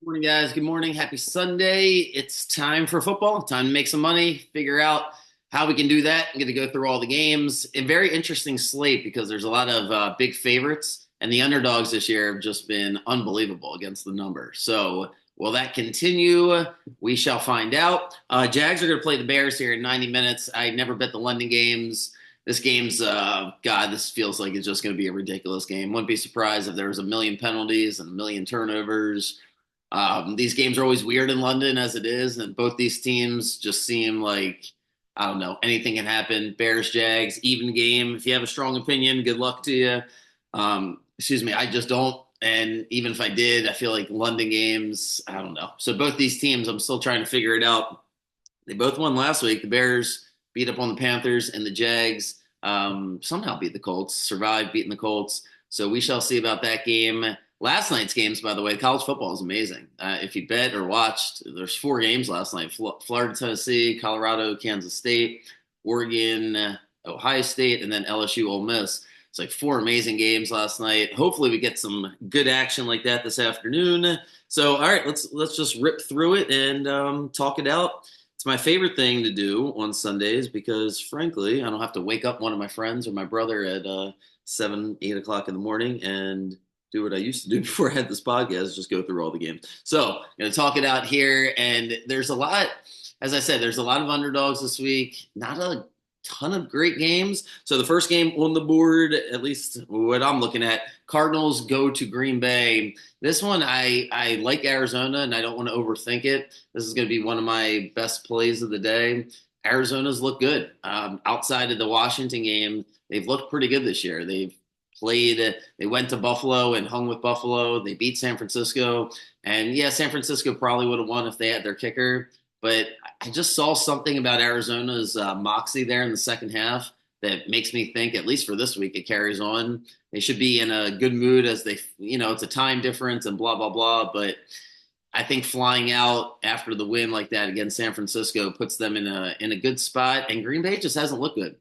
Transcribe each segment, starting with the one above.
Morning, guys. Good morning. Happy Sunday. It's time for football. Time to make some money, figure out how we can do that. I'm going to go through all the games. A very interesting slate because there's a lot of big favorites, and the underdogs this year have just been unbelievable against the number. So, will that continue? We shall find out. Jags are going to play the Bears here in 90 minutes. I never bet the London games. This game's, God, this feels like it's just going to be a ridiculous game. Wouldn't be surprised if there was a million penalties and a million turnovers. These games are always weird in London as it is, and both these teams just seem like I don't know, anything can happen. Bears, Jags, even game. If you have a strong opinion, good luck to you. Excuse me, I just don't. And even if I did, I feel like London games, I don't know. So both these teams, I'm still trying to figure it out. They both won last week. The Bears beat up on the Panthers, and the Jags somehow beat the Colts, survived beating the Colts. So we shall see about that game. Last night's games, by the way, college football is amazing. If you bet or watched, there's four games last night: Florida, Tennessee, Colorado, Kansas State, Oregon, Ohio State, and then LSU, Ole Miss. It's like four amazing games last night. Hopefully, we get some good action like that this afternoon. So, all right, let's just rip through it and talk it out. It's my favorite thing to do on Sundays because, frankly, I don't have to wake up one of my friends or my brother at 7, 8 o'clock in the morning and do what I used to do before I had this podcast, just go through all the games. So I'm going to talk it out here. And there's a lot, as I said, there's a lot of underdogs this week. Not a ton of great games. So the first game on the board, at least what I'm looking at, Cardinals go to Green Bay. This one, I like Arizona, and I don't want to overthink it. This is going to be one of my best plays of the day. Arizona's look good. Outside of the Washington game, they've looked pretty good this year. They went to Buffalo and hung with Buffalo. They beat San Francisco. And yeah, San Francisco probably would have won if they had their kicker. But I just saw something about Arizona's moxie there in the second half that makes me think, at least for this week, it carries on. They should be in a good mood as it's a time difference and blah, blah, blah. But I think flying out after the win like that against San Francisco puts them in a good spot. And Green Bay just hasn't looked good.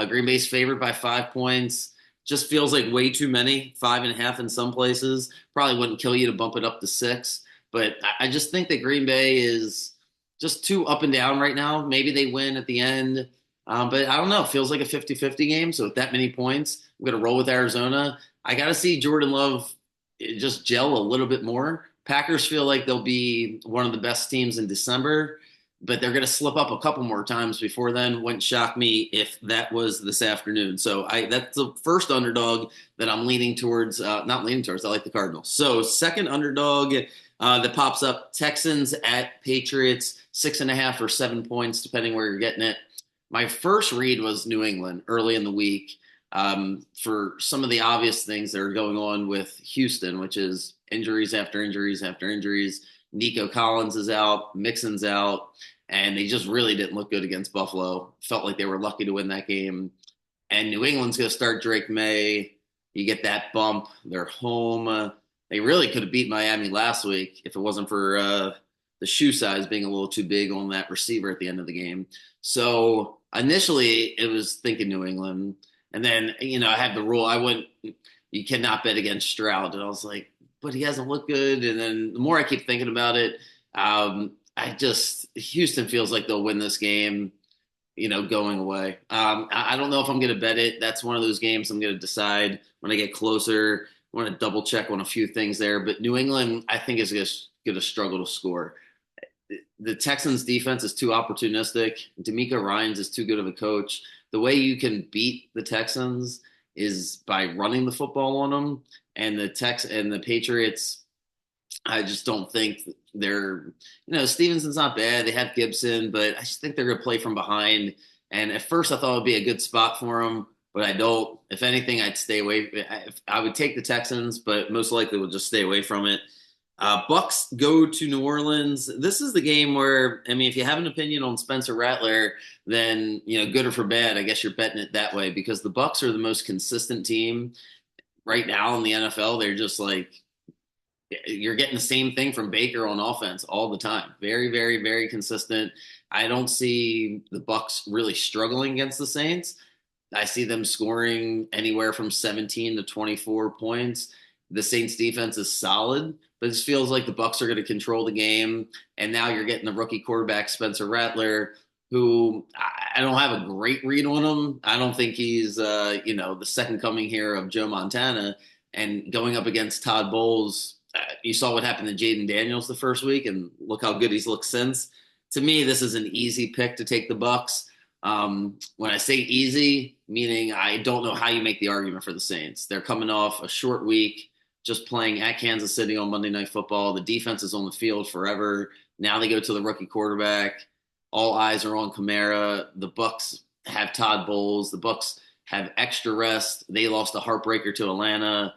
Green Bay's favored by 5 points. Just feels like way too many, 5.5 in some places. Probably wouldn't kill you to bump it up to 6. But I just think that Green Bay is just too up and down right now. Maybe they win at the end. But I don't know. It feels like a 50-50 game. So with that many points, I'm going to roll with Arizona. I got to see Jordan Love just gel a little bit more. Packers feel like they'll be one of the best teams in December, but they're going to slip up a couple more times before then. Wouldn't shock me if that was this afternoon. So that's the first underdog that I'm leaning towards. Not leaning towards. I like the Cardinals. So second underdog that pops up: Texans at Patriots, 6.5 or 7 points, depending where you're getting it. My first read was New England early in the week for some of the obvious things that are going on with Houston, which is injuries after injuries after injuries. Nico Collins is out, Mixon's out, and they just really didn't look good against Buffalo. Felt like they were lucky to win that game. And New England's going to start Drake May. You get that bump. They're home. They really could have beat Miami last week if it wasn't for the shoe size being a little too big on that receiver at the end of the game. So initially, it was thinking New England. And then, I had the rule. You cannot bet against Stroud. And I was like, but he hasn't looked good. And then the more I keep thinking about it, Houston feels like they'll win this game, going away. I don't know if I'm going to bet it. That's one of those games I'm going to decide when I get closer. I want to double check on a few things there. But New England, I think, is going to struggle to score. The Texans defense is too opportunistic. D'Amico Ryans is too good of a coach. The way you can beat the Texans is by running the football on them. And the Patriots, I just don't think Stevenson's not bad. They have Gibson, but I just think they're going to play from behind. And at first I thought it would be a good spot for them, but I don't. If anything, I'd stay away. I would take the Texans, but most likely we'll just stay away from it. Bucks go to New Orleans. This is the game where, if you have an opinion on Spencer Rattler, then, good or for bad, I guess you're betting it that way because the Bucks are the most consistent team right now in the NFL. They're just like, you're getting the same thing from Baker on offense all the time. Very, very, very consistent. I don't see the Bucks really struggling against the Saints. I see them scoring anywhere from 17 to 24 points. The Saints defense is solid, but it just feels like the Bucs are going to control the game. And now you're getting the rookie quarterback Spencer Rattler, who I don't have a great read on him. I don't think he's the second coming here of Joe Montana. And going up against Todd Bowles, you saw what happened to Jaden Daniels the first week, and look how good he's looked since. To me, this is an easy pick to take the Bucs. When I say easy, meaning I don't know how you make the argument for the Saints. They're coming off a short week, just playing at Kansas City on Monday Night Football. The defense is on the field forever. Now they go to the rookie quarterback. All eyes are on Kamara. The Bucs have Todd Bowles. The Bucs have extra rest. They lost a heartbreaker to Atlanta.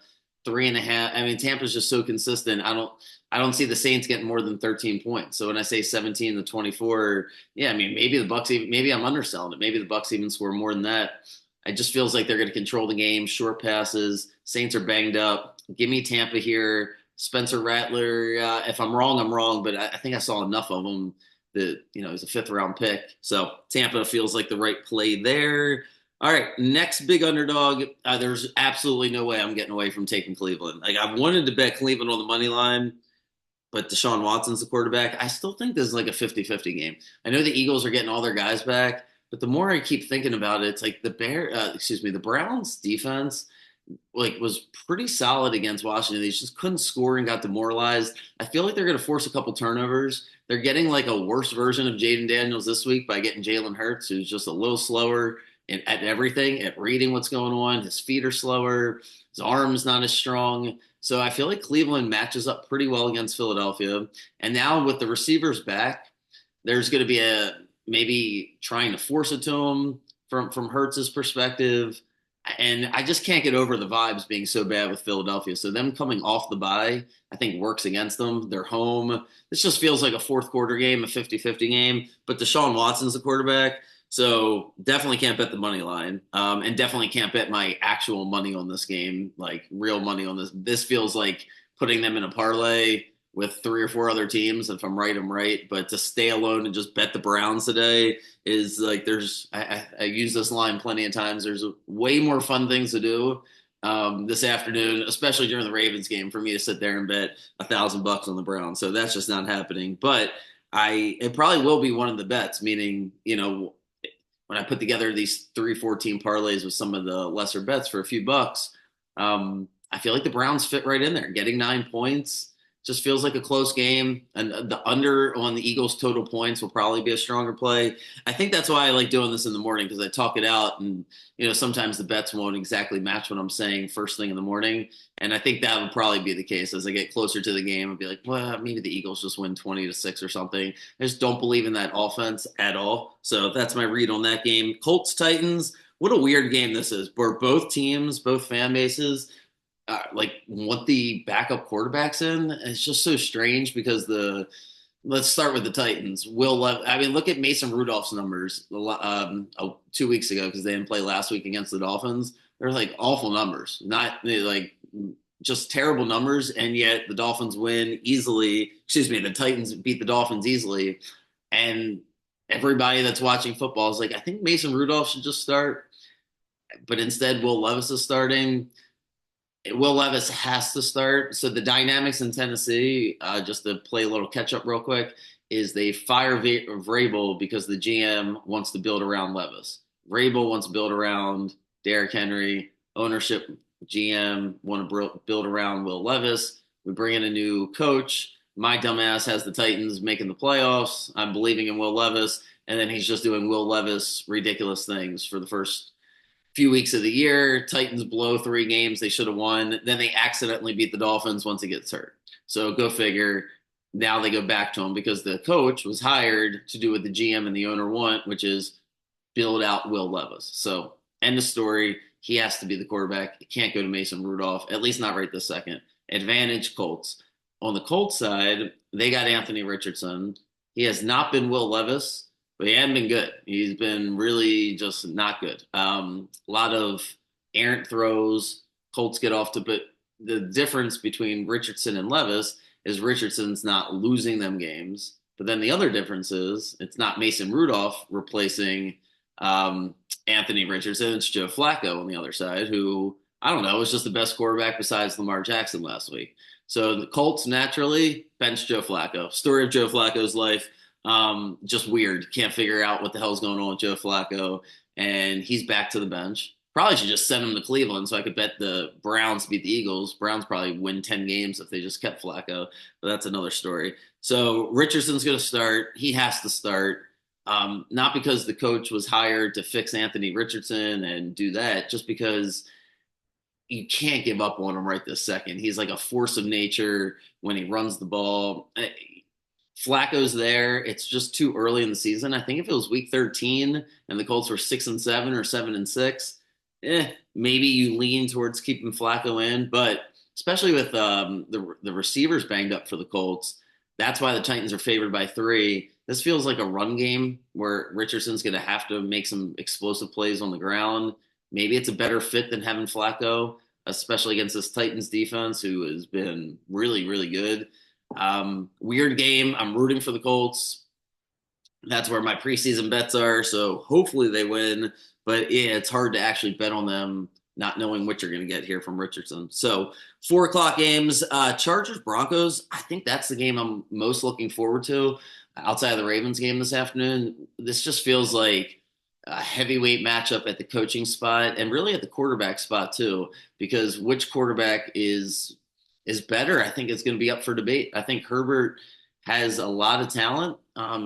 3.5. I mean, Tampa's just so consistent. I don't see the Saints getting more than 13 points. So when I say 17-24, yeah, I mean maybe the Bucs even, maybe I'm underselling it. Maybe the Bucs even score more than that. It just feels like they're going to control the game, short passes. Saints are banged up. Give me Tampa here. Spencer Rattler. If I'm wrong, I'm wrong, but I think I saw enough of him that he's a fifth round pick. So Tampa feels like the right play there. All right, next big underdog. There's absolutely no way I'm getting away from taking Cleveland. Like I've wanted to bet Cleveland on the money line, but Deshaun Watson's the quarterback. I still think this is like a 50-50 game. I know the Eagles are getting all their guys back, but the more I keep thinking about it, it's like the Browns defense was pretty solid against Washington. They just couldn't score and got demoralized. I feel like they're going to force a couple turnovers. They're getting like a worse version of Jaden Daniels this week by getting Jalen Hurts, who's just a little slower at everything, at reading what's going on. His feet are slower. His arm's not as strong. So I feel like Cleveland matches up pretty well against Philadelphia. And now with the receivers back, there's going to be a maybe trying to force it to him from Hurts's perspective. And I just can't get over the vibes being so bad with Philadelphia. So them coming off the bye, I think works against them. They're home. This just feels like a fourth quarter game, a 50-50 game. But Deshaun Watson's the quarterback. So definitely can't bet the money line, and definitely can't bet my actual money on this game, like real money on this. This feels like putting them in a parlay with three or four other teams. If I'm right, I'm right. But to stay alone and just bet the Browns today is like I use this line plenty of times. There's way more fun things to do this afternoon, especially during the Ravens game, for me to sit there and bet $1,000 on the Browns. So that's just not happening. But it probably will be one of the bets, meaning when I put together these 3-4 team parlays with some of the lesser bets for a few bucks, I feel like the Browns fit right in there. Getting 9 points just feels like a close game. And the under on the Eagles' total points will probably be a stronger play. I think that's why I like doing this in the morning, because I talk it out, and sometimes the bets won't exactly match what I'm saying first thing in the morning. And I think that would probably be the case as I get closer to the game. I'd be like, well, maybe the Eagles just win 20-6 or something. I just don't believe in that offense at all. So that's my read on that game. Colts Titans. What a weird game this is. Where both teams, both fan bases, want the backup quarterbacks in. It's just so strange because let's start with the Titans. Look at Mason Rudolph's numbers 2 weeks ago, because they didn't play last week against the Dolphins. They're like awful numbers, not like just terrible numbers. And yet the Dolphins win easily. The Titans beat the Dolphins easily. And everybody that's watching football is like, I think Mason Rudolph should just start. But instead, Will Levis is starting. Will Levis has to start. So the dynamics in Tennessee, just to play a little catch up real quick, is they fire Vrabel because the GM wants to build around Levis. Vrabel wants to build around Derrick Henry. Ownership, GM want to build around Will Levis. We bring in a new coach. My dumbass has the Titans making the playoffs. I'm believing in Will Levis. And then he's just doing Will Levis ridiculous things for the first few weeks of the year. Titans blow 3 games they should have won. Then they accidentally beat the Dolphins once he gets hurt. So go figure. Now they go back to him because the coach was hired to do what the GM and the owner want, which is build out Will Levis. So end of story. He has to be the quarterback. It can't go to Mason Rudolph, at least not right this second. Advantage Colts. On the Colts side, they got Anthony Richardson. He has not been Will Levis, but he hadn't been good. He's been really just not good. A lot of errant throws. Colts get off to, but the difference between Richardson and Levis is Richardson's not losing them games. But then the other difference is it's not Mason Rudolph replacing Anthony Richardson. It's Joe Flacco on the other side, who I don't know. It was just the best quarterback besides Lamar Jackson last week. So the Colts naturally bench Joe Flacco. Story of Joe Flacco's life. Just weird. Can't figure out what the hell's going on with Joe Flacco. And he's back to the bench. Probably should just send him to Cleveland so I could bet the Browns beat the Eagles. Browns probably win 10 games if they just kept Flacco, but that's another story. So Richardson's going to start. He has to start. Not because the coach was hired to fix Anthony Richardson and do that, just because you can't give up on him right this second. He's like a force of nature when he runs the ball. Flacco's there. It's just too early in the season. I think if it was week 13 and the Colts were 6-7 or 7-6, maybe you lean towards keeping Flacco in. But especially with the receivers banged up for the Colts, that's why the Titans are favored by 3. This feels like a run game where Richardson's going to have to make some explosive plays on the ground. Maybe it's a better fit than having Flacco, especially against this Titans defense, who has been really, really good. Weird game. I'm rooting for the Colts. That's where my preseason bets are. So hopefully they win. But yeah, it's hard to actually bet on them, not knowing what you're going to get here from Richardson. So 4 o'clock games, Chargers, Broncos. I think that's the game I'm most looking forward to outside of the Ravens game this afternoon. This just feels like a heavyweight matchup at the coaching spot and really at the quarterback spot too, because which quarterback is better, I think it's going to be up for debate. I think Herbert has a lot of talent,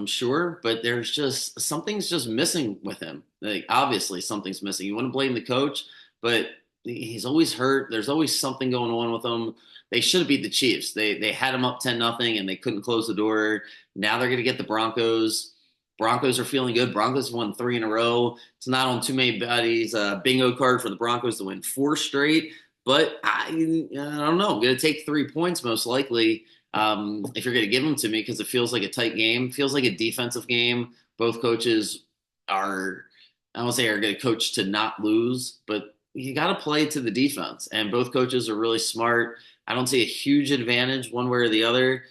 sure, but there's just something's just missing with him. Like obviously something's missing. You want to blame the coach, but he's always hurt. There's always something going on with him. They should have beat the Chiefs. They had him up 10-0 and they couldn't close the door. Now they're going to get the Broncos. Broncos are feeling good. Broncos won 3 in a row. It's not on too many buddies. Bingo card for the Broncos to win 4 straight. But I don't know. I'm going to take 3 points most likely if you're going to give them to me because it feels like a tight game. Feels like a defensive game. Both coaches are, I won't say are going to coach to not lose, but you got to play to the defense. And both coaches are really smart. I don't see a huge advantage one way or the other,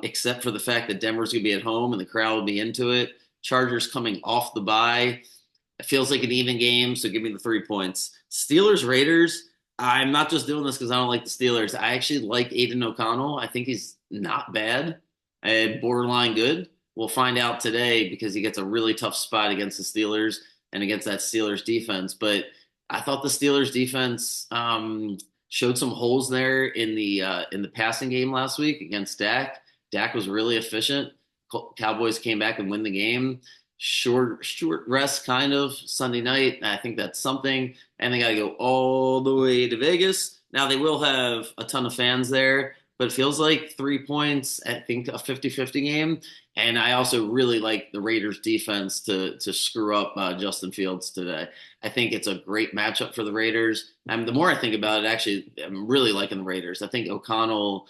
except for the fact that Denver's going to be at home and the crowd will be into it. Chargers coming off the bye. It feels like an even game, so give me the 3 points. Steelers, Raiders. I'm not just doing this because I don't like the Steelers. I actually like Aiden O'Connell. I think he's not bad and borderline good. We'll find out today because he gets a really tough spot against the Steelers and against that Steelers defense. But I thought the Steelers defense showed some holes there in the passing game last week against Dak. Dak was really efficient. Cowboys came back and win the game. Short rest kind of Sunday night. I think that's something. And they got to go all the way to Vegas. Now they will have a ton of fans there, but it feels like 3 points. I think a 50-50 game. And I also really like the Raiders defense to screw up Justin Fields today. I think it's a great matchup for the Raiders. The more I think about it, actually, I'm really liking the Raiders. I think O'Connell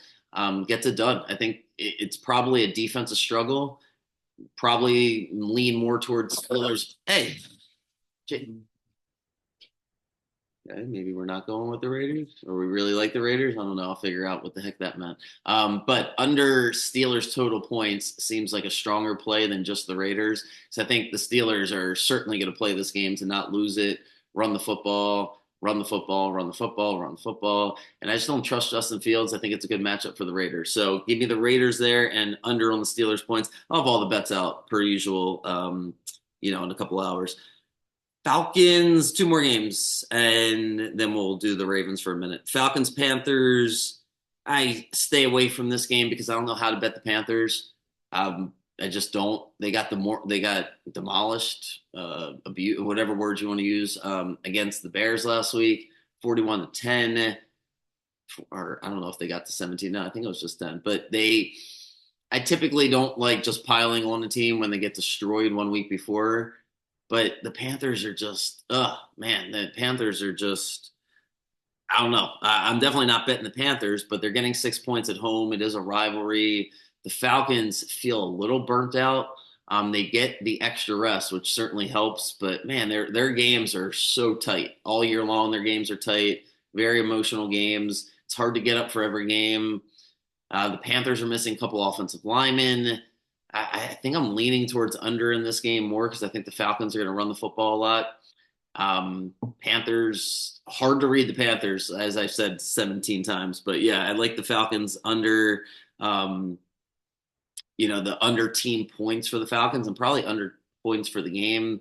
gets it done. I think it's probably a defensive struggle. Probably lean more towards Steelers. Hey, okay, maybe we're not going with the Raiders, or we really like the Raiders. I don't know. I'll figure out what the heck that meant. But under Steelers total points seems like a stronger play than just the Raiders. So I think the Steelers are certainly going to play this game to not lose it, run the football, run the football, run the football, run the football. And I just don't trust Justin Fields. I think it's a good matchup for the Raiders. So give me the Raiders there and under on the Steelers points. I'll have all the bets out per usual, in a couple hours. Falcons, 2 more games, and then we'll do the Ravens for a minute. Falcons, Panthers. I stay away from this game because I don't know how to bet the Panthers. I just don't. They got demolished, whatever words you want to use, against the Bears last week, 41-10. Or I don't know if they got to 17. No, I think it was just 10. But I typically don't like just piling on a team when they get destroyed 1 week before. But the Panthers are just, the Panthers are just, I don't know. I'm definitely not betting the Panthers, but they're getting 6 points at home. It is a rivalry. The Falcons feel a little burnt out. They get the extra rest, which certainly helps. But man, their games are so tight all year long. Their games are tight, very emotional games. It's hard to get up for every game. The Panthers are missing a couple offensive linemen. I think I'm leaning towards under in this game more because I think the Falcons are going to run the football a lot. Panthers, hard to read the Panthers, as I've said 17 times. But yeah, I like the Falcons under, um, the under team points for the Falcons and probably under points for the game.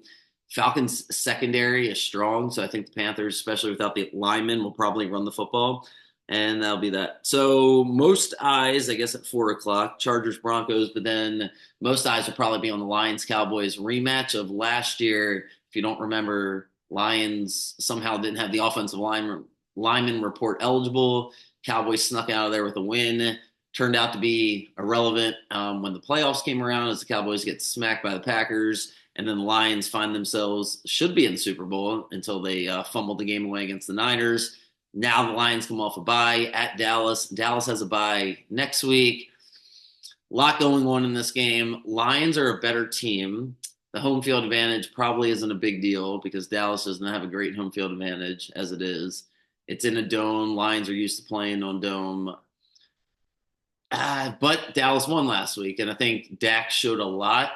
Falcons secondary is strong, so I think the Panthers, especially without the linemen, will probably run the football, and that'll be that. So most eyes, I guess, at 4 o'clock, Chargers Broncos, but then most eyes will probably be on the Lions Cowboys rematch of last year. If you don't remember, Lions somehow didn't have the offensive lineman report eligible. Cowboys snuck out of there with a win. Turned out to be irrelevant when the playoffs came around as the Cowboys get smacked by the Packers. And then the Lions find themselves, should be in the Super Bowl until they fumbled the game away against the Niners. Now the Lions come off a bye at Dallas. Dallas has a bye next week. A lot going on in this game. Lions are a better team. The home field advantage probably isn't a big deal because Dallas doesn't have a great home field advantage as it is. It's in a dome. Lions are used to playing on dome. But Dallas won last week, and I think Dak showed a lot.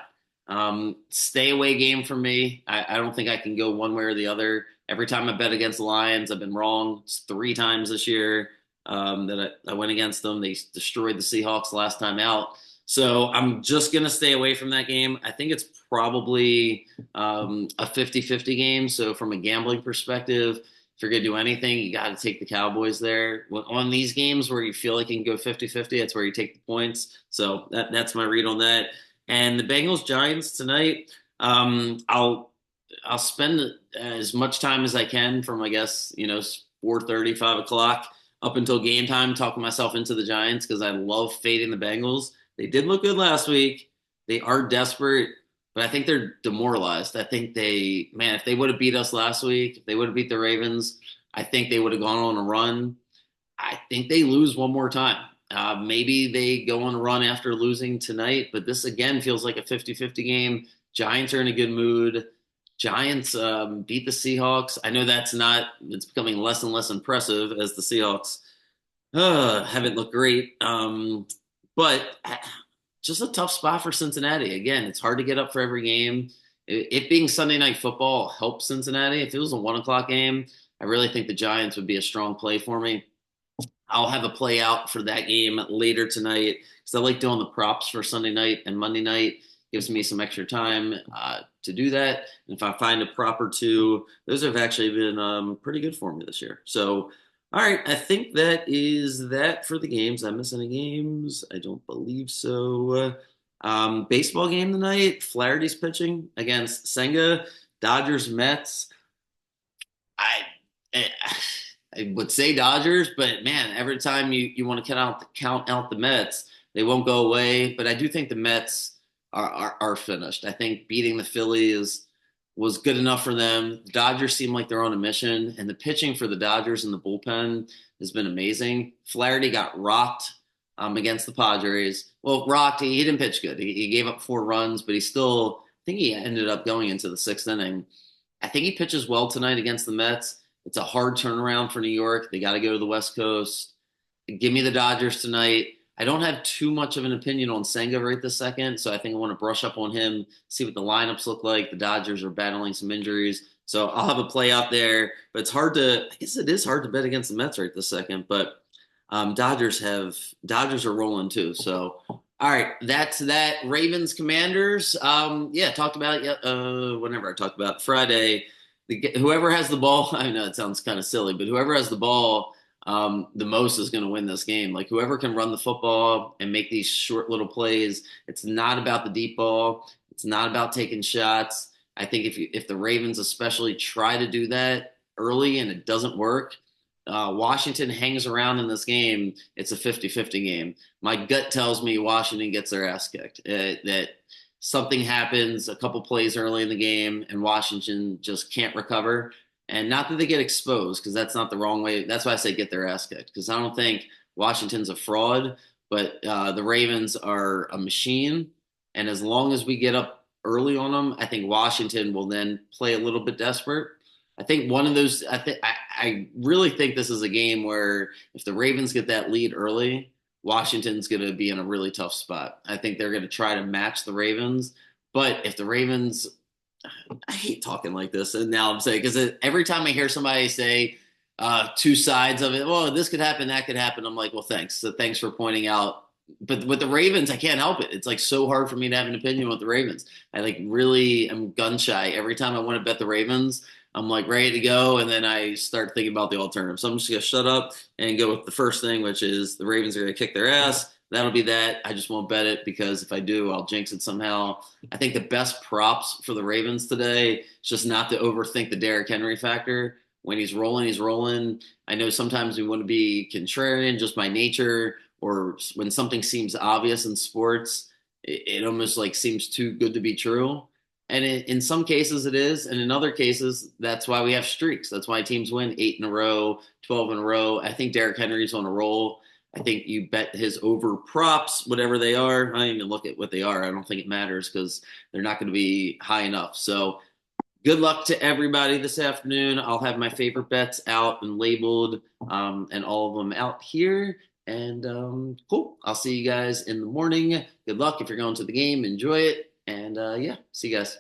Stay away game for me. I don't think I can go one way or the other. Every time I bet against the Lions, I've been wrong. It's 3 times this year that I went against them. They destroyed the Seahawks last time out. So I'm just going to stay away from that game. I think it's probably a 50-50 game. So from a gambling perspective, if you're going to do anything, you got to take the Cowboys there. On these games where you feel like you can go 50-50, that's where you take the points. So that's my read on that. And the Bengals Giants tonight, I'll spend as much time as I can from, I guess, 4:30, 5 o'clock up until game time talking myself into the Giants because I love fading the Bengals. They did look good last week. They are desperate, but I think they're demoralized. I think if they would have beat us last week, if they would have beat the Ravens, I think they would have gone on a run. I think they lose one more time. Maybe they go on a run after losing tonight, but this again feels like a 50-50 game. Giants are in a good mood. Giants beat the Seahawks. I know it's becoming less and less impressive as the Seahawks haven't looked great. But just a tough spot for Cincinnati. Again, it's hard to get up for every game. It being Sunday Night Football helps Cincinnati. If it was a 1 o'clock game, I really think the Giants would be a strong play for me. I'll have a play out for that game later tonight because I like doing the props for Sunday night and Monday night. Gives me some extra time to do that. And if I find a prop or two, those have actually been pretty good for me this year. So, all right, I think that is that for the games. Did I miss any games? I don't believe so. Baseball game tonight. Flaherty's pitching against Senga. Dodgers Mets. I, I would say Dodgers, but man, every time you want to count out the Mets, they won't go away. But I do think the Mets are finished. I think beating the Phillies was good enough for them. The Dodgers seem like they're on a mission, and the pitching for the Dodgers in the bullpen has been amazing. Flaherty got rocked against the Padres. Well, rocked. He didn't pitch good. He gave up 4 runs, but I think he ended up going into the 6th inning. I think he pitches well tonight against the Mets. It's a hard turnaround for New York. They got to go to the West Coast. Give me the Dodgers tonight. I don't have too much of an opinion on Senga right this second, so I think I want to brush up on him, see what the lineups look like. The Dodgers are battling some injuries, so I'll have a play out there. But I guess it is hard to bet against the Mets right this second. But Dodgers are rolling too. So all right, that's that. Ravens Commanders. Yeah, talked about it. Whenever I talked about Friday, whoever has the ball. I know it sounds kind of silly, but whoever has the ball the most is going to win this game. Like whoever can run the football and make these short little plays. It's not about the deep ball. It's not about taking shots. I think if the Ravens especially try to do that early and it doesn't work, Washington hangs around in this game, it's a 50-50 game. My gut tells me Washington gets their ass kicked. That something happens a couple plays early in the game and Washington just can't recover. And not that they get exposed, because that's not the wrong way. That's why I say get their ass kicked, because I don't think Washington's a fraud, but the Ravens are a machine. And as long as we get up early on them, I think Washington will then play a little bit desperate. I think one of those. I really think this is a game where if the Ravens get that lead early, Washington's going to be in a really tough spot. I think they're going to try to match the Ravens, but if the Ravens I hate talking like this. And now I'm saying, because every time I hear somebody say two sides of it, well, this could happen, that could happen. I'm like, well, thanks. So thanks for pointing out. But with the Ravens, I can't help it. It's like so hard for me to have an opinion with the Ravens. I like really am gun shy. Every time I want to bet the Ravens, I'm like ready to go. And then I start thinking about the alternative. So I'm just going to shut up and go with the first thing, which is the Ravens are going to kick their ass. That'll be that. I just won't bet it because if I do, I'll jinx it somehow. I think the best props for the Ravens today is just not to overthink the Derrick Henry factor. When he's rolling, he's rolling. I know sometimes we want to be contrarian just by nature, or when something seems obvious in sports, it almost like seems too good to be true. And in some cases it is, and in other cases, that's why we have streaks. That's why teams win 8 in a row, 12 in a row. I think Derrick Henry's on a roll. I think you bet his over props, whatever they are. I don't even look at what they are. I don't think it matters because they're not going to be high enough. So good luck to everybody this afternoon. I'll have my favorite bets out and labeled, and all of them out here. And cool. I'll see you guys in the morning. Good luck if you're going to the game. Enjoy it. And yeah, see you guys.